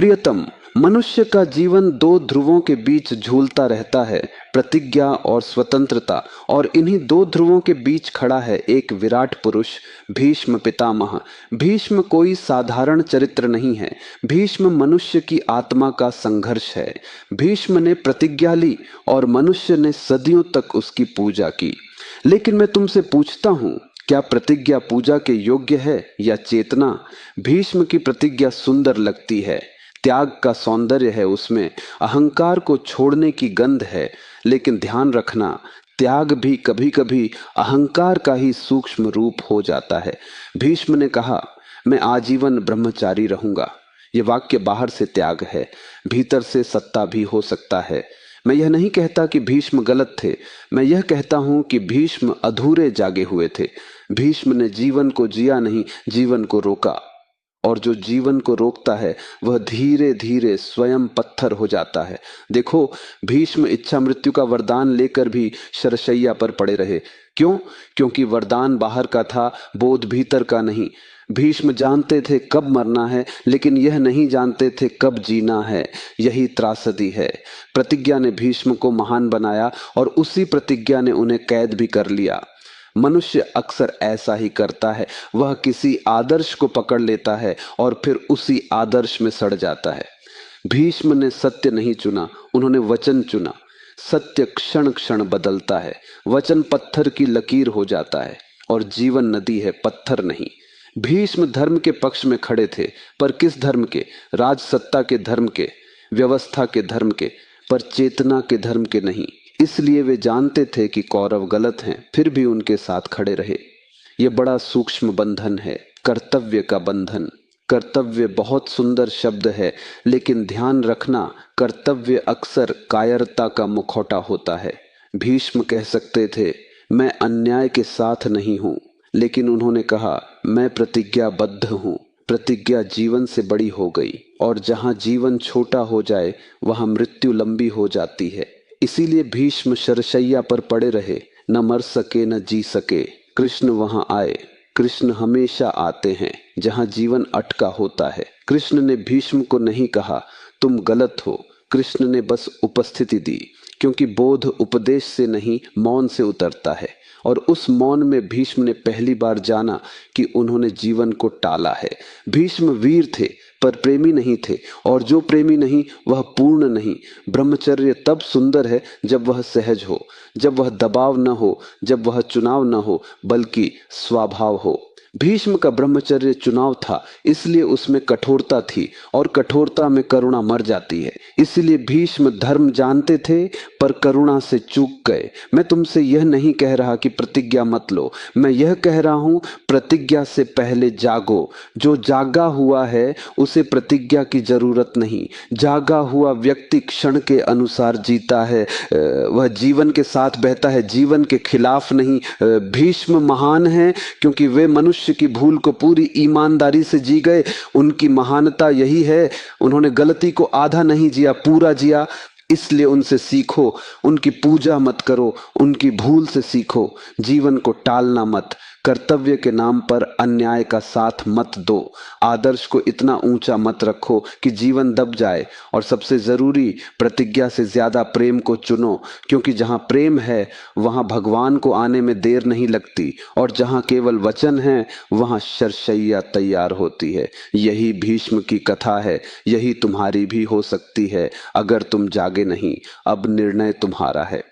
प्रियतम, मनुष्य का जीवन दो ध्रुवों के बीच झूलता रहता है, प्रतिज्ञा और स्वतंत्रता, और इन्हीं दो ध्रुवों के बीच खड़ा है एक विराट पुरुष, भीष्म पितामह। भीष्म कोई साधारण चरित्र नहीं है, भीष्म मनुष्य की आत्मा का संघर्ष है। भीष्म ने प्रतिज्ञा ली और मनुष्य ने सदियों तक उसकी पूजा की। लेकिन मैं तुमसे पूछता हूं, क्या प्रतिज्ञा पूजा के योग्य है या चेतना? भीष्म की प्रतिज्ञा सुंदर लगती है, त्याग का सौंदर्य है उसमें, अहंकार को छोड़ने की गंध है। लेकिन ध्यान रखना, त्याग भी कभी कभी अहंकार का ही सूक्ष्म रूप हो जाता है। भीष्म ने कहा, मैं आजीवन ब्रह्मचारी रहूंगा। ये वाक्य बाहर से त्याग है, भीतर से सत्ता भी हो सकता है। मैं यह नहीं कहता कि भीष्म गलत थे, मैं यह कहता हूं कि भीष्म अधूरे जागे हुए थे। भीष्म ने जीवन को जिया नहीं, जीवन को रोका, और जो जीवन को रोकता है वह धीरे धीरे स्वयं पत्थर हो जाता है। देखो, भीष्म इच्छा मृत्यु का वरदान लेकर भी शरशैया पर पड़े रहे। क्यों? क्योंकि वरदान बाहर का था, बोध भीतर का नहीं। भीष्म जानते थे कब मरना है, लेकिन यह नहीं जानते थे कब जीना है। यही त्रासदी है। प्रतिज्ञा ने भीष्म को महान बनाया और उसी प्रतिज्ञा ने उन्हें कैद भी कर लिया। मनुष्य अक्सर ऐसा ही करता है, वह किसी आदर्श को पकड़ लेता है और फिर उसी आदर्श में सड़ जाता है। भीष्म ने सत्य नहीं चुना, उन्होंने वचन चुना। सत्य क्षण क्षण बदलता है, वचन पत्थर की लकीर हो जाता है, और जीवन नदी है, पत्थर नहीं। भीष्म धर्म के पक्ष में खड़े थे, पर किस धर्म के? राजसत्ता के धर्म के, व्यवस्था के धर्म के, पर चेतना के धर्म के नहीं। इसलिए वे जानते थे कि कौरव गलत हैं, फिर भी उनके साथ खड़े रहे। ये बड़ा सूक्ष्म बंधन है, कर्तव्य का बंधन। कर्तव्य बहुत सुंदर शब्द है, लेकिन ध्यान रखना, कर्तव्य अक्सर कायरता का मुखौटा होता है। भीष्म कह सकते थे, मैं अन्याय के साथ नहीं हूं, लेकिन उन्होंने कहा, मैं प्रतिज्ञाबद्ध हूं। प्रतिज्ञा जीवन से बड़ी हो गई, और जहां जीवन छोटा हो जाए वहां मृत्यु लंबी हो जाती है। इसीलिए भीष्म शरशैया पर पड़े रहे, न मर सके न जी सके। कृष्ण वहां आए। कृष्ण हमेशा आते हैं जहां जीवन अटका होता है। कृष्ण ने भीष्म को नहीं कहा तुम गलत हो, कृष्ण ने बस उपस्थिति दी, क्योंकि बोध उपदेश से नहीं मौन से उतरता है। और उस मौन में भीष्म ने पहली बार जाना कि उन्होंने जीवन को टाला है। भीष्म वीर थे पर प्रेमी नहीं थे, और जो प्रेमी नहीं वह पूर्ण नहीं। ब्रह्मचर्य तब सुंदर है जब वह सहज हो, जब वह दबाव न हो, जब वह चुनाव न हो, बल्कि स्वभाव हो। भीष्म का ब्रह्मचर्य चुनाव था, इसलिए उसमें कठोरता थी, और कठोरता में करुणा मर जाती है। इसलिए भीष्म धर्म जानते थे पर करुणा से चूक गए। मैं तुमसे यह नहीं कह रहा कि प्रतिज्ञा मत लो, मैं यह कह रहा हूं प्रतिज्ञा से पहले जागो। जो जागा हुआ है उसे प्रतिज्ञा की जरूरत नहीं। जागा हुआ व्यक्ति क्षण के अनुसार जीता है, वह जीवन के साथ बहता है, जीवन के खिलाफ नहीं। भीष्म महान हैं क्योंकि वे मनुष्य की भूल को पूरी ईमानदारी से जी गए। उनकी महानता यही है, उन्होंने गलती को आधा नहीं जिया, पूरा जिया। इसलिए उनसे सीखो, उनकी पूजा मत करो, उनकी भूल से सीखो। जीवन को टालना मत, कर्तव्य के नाम पर अन्याय का साथ मत दो, आदर्श को इतना ऊंचा मत रखो कि जीवन दब जाए। और सबसे जरूरी, प्रतिज्ञा से ज्यादा प्रेम को चुनो, क्योंकि जहां प्रेम है वहां भगवान को आने में देर नहीं लगती, और जहां केवल वचन है वहां शरशैया तैयार होती है। यही भीष्म की कथा है, यही तुम्हारी भी हो सकती है अगर तुम जागे नहीं। अब निर्णय तुम्हारा है।